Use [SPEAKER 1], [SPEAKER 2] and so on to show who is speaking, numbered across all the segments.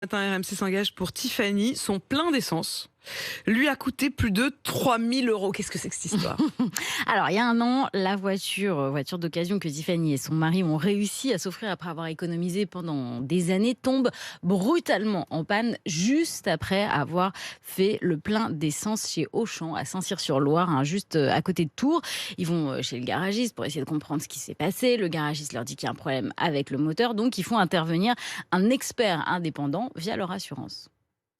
[SPEAKER 1] Matin, RMC s'engage pour Tiffany. Son plein d'essence lui a coûté plus de 3 000 euros. Qu'est-ce que c'est que cette histoire?
[SPEAKER 2] Alors, il y a un an, la voiture d'occasion que Tiffany et son mari ont réussi à s'offrir après avoir économisé pendant des années, tombe brutalement en panne juste après avoir fait le plein d'essence chez Auchan à Saint-Cyr-sur-Loire, juste à côté de Tours. Ils vont chez le garagiste pour essayer de comprendre ce qui s'est passé. Le garagiste leur dit qu'il y a un problème avec le moteur, donc ils font intervenir un expert indépendant via leur assurance.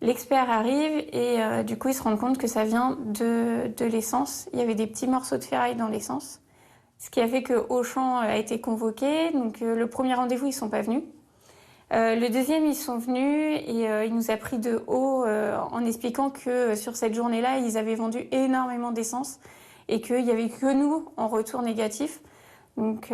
[SPEAKER 3] L'expert arrive et du coup, ils se rendent compte que ça vient de l'essence. Il y avait des petits morceaux de ferraille dans l'essence. Ce qui a fait que Auchan a été convoqué. Donc, le premier rendez-vous, ils ne sont pas venus. Le deuxième, ils sont venus et il nous a pris de haut en expliquant que sur cette journée-là, ils avaient vendu énormément d'essence et qu'il n'y avait que nous en retour négatif. Donc,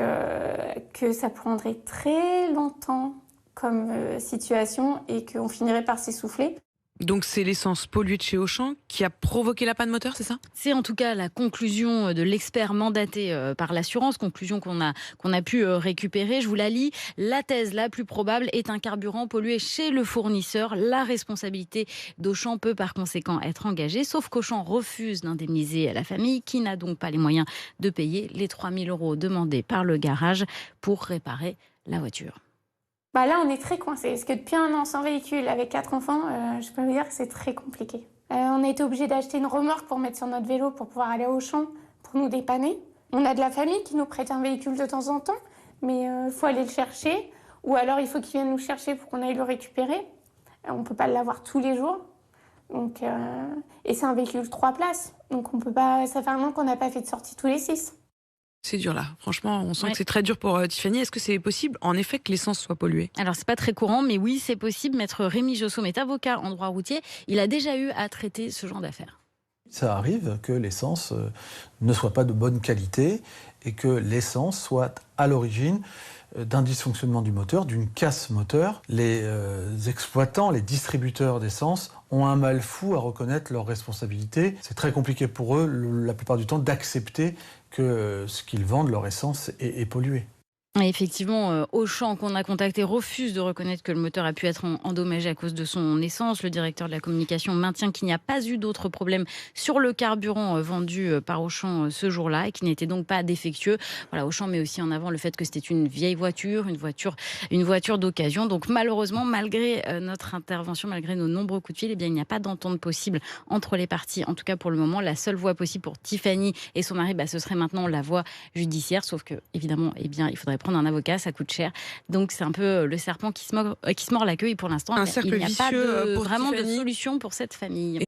[SPEAKER 3] que ça prendrait très longtemps comme situation et qu'on finirait par s'essouffler.
[SPEAKER 1] Donc c'est l'essence polluée de chez Auchan qui a provoqué la panne moteur, c'est ça?
[SPEAKER 2] C'est en tout cas la conclusion de l'expert mandaté par l'assurance, conclusion qu'on a pu récupérer. Je vous la lis. La thèse la plus probable est un carburant pollué chez le fournisseur. La responsabilité d'Auchan peut par conséquent être engagée, sauf qu'Auchan refuse d'indemniser la famille qui n'a donc pas les moyens de payer les 3 000 euros demandés par le garage pour réparer la voiture.
[SPEAKER 3] Là, on est très coincés, parce que depuis un an sans véhicule, avec 4 enfants, je peux vous dire que c'est très compliqué. On a été obligés d'acheter une remorque pour mettre sur notre vélo pour pouvoir aller au champ, pour nous dépanner. On a de la famille qui nous prête un véhicule de temps en temps, mais il faut aller le chercher, ou alors il faut qu'ils viennent nous chercher pour qu'on aille le récupérer. On ne peut pas l'avoir tous les jours. Donc, et c'est un véhicule 3 places, donc on peut pas. Ça fait un an qu'on n'a pas fait de sortie tous les 6.
[SPEAKER 1] C'est dur là. Franchement, on sent
[SPEAKER 2] Ouais.
[SPEAKER 1] que c'est très dur pour Tiffany. Est-ce que c'est possible, en effet, que l'essence soit polluée?
[SPEAKER 2] Alors, c'est pas très courant, mais oui, c'est possible. Maître Rémi Jossaume est avocat en droit routier. Il a déjà eu à traiter ce genre d'affaires.
[SPEAKER 4] Ça arrive que l'essence ne soit pas de bonne qualité et que l'essence soit à l'origine d'un dysfonctionnement du moteur, d'une casse moteur. Les exploitants, les distributeurs d'essence ont un mal fou à reconnaître leurs responsabilités. C'est très compliqué pour eux, la plupart du temps, d'accepter que ce qu'ils vendent, leur essence, est pollué.
[SPEAKER 2] Et effectivement, Auchan, qu'on a contacté, refuse de reconnaître que le moteur a pu être endommagé à cause de son essence. Le directeur de la communication maintient qu'il n'y a pas eu d'autres problèmes sur le carburant vendu par Auchan ce jour-là et qui n'était donc pas défectueux. Voilà, Auchan met aussi en avant le fait que c'était une vieille voiture, une voiture d'occasion. Donc malheureusement, malgré notre intervention, malgré nos nombreux coups de fil, eh bien, il n'y a pas d'entente possible entre les parties. En tout cas, pour le moment, la seule voie possible pour Tiffany et son mari, ce serait maintenant la voie judiciaire. Sauf que, évidemment, il faudrait prendre un avocat, ça coûte cher. Donc c'est un peu le serpent qui se mord la queue et pour l'instant,
[SPEAKER 1] Un
[SPEAKER 2] il
[SPEAKER 1] cercle
[SPEAKER 2] n'y a pas
[SPEAKER 1] vicieux pour
[SPEAKER 2] vraiment de
[SPEAKER 1] Tiffany.
[SPEAKER 2] solution pour cette famille.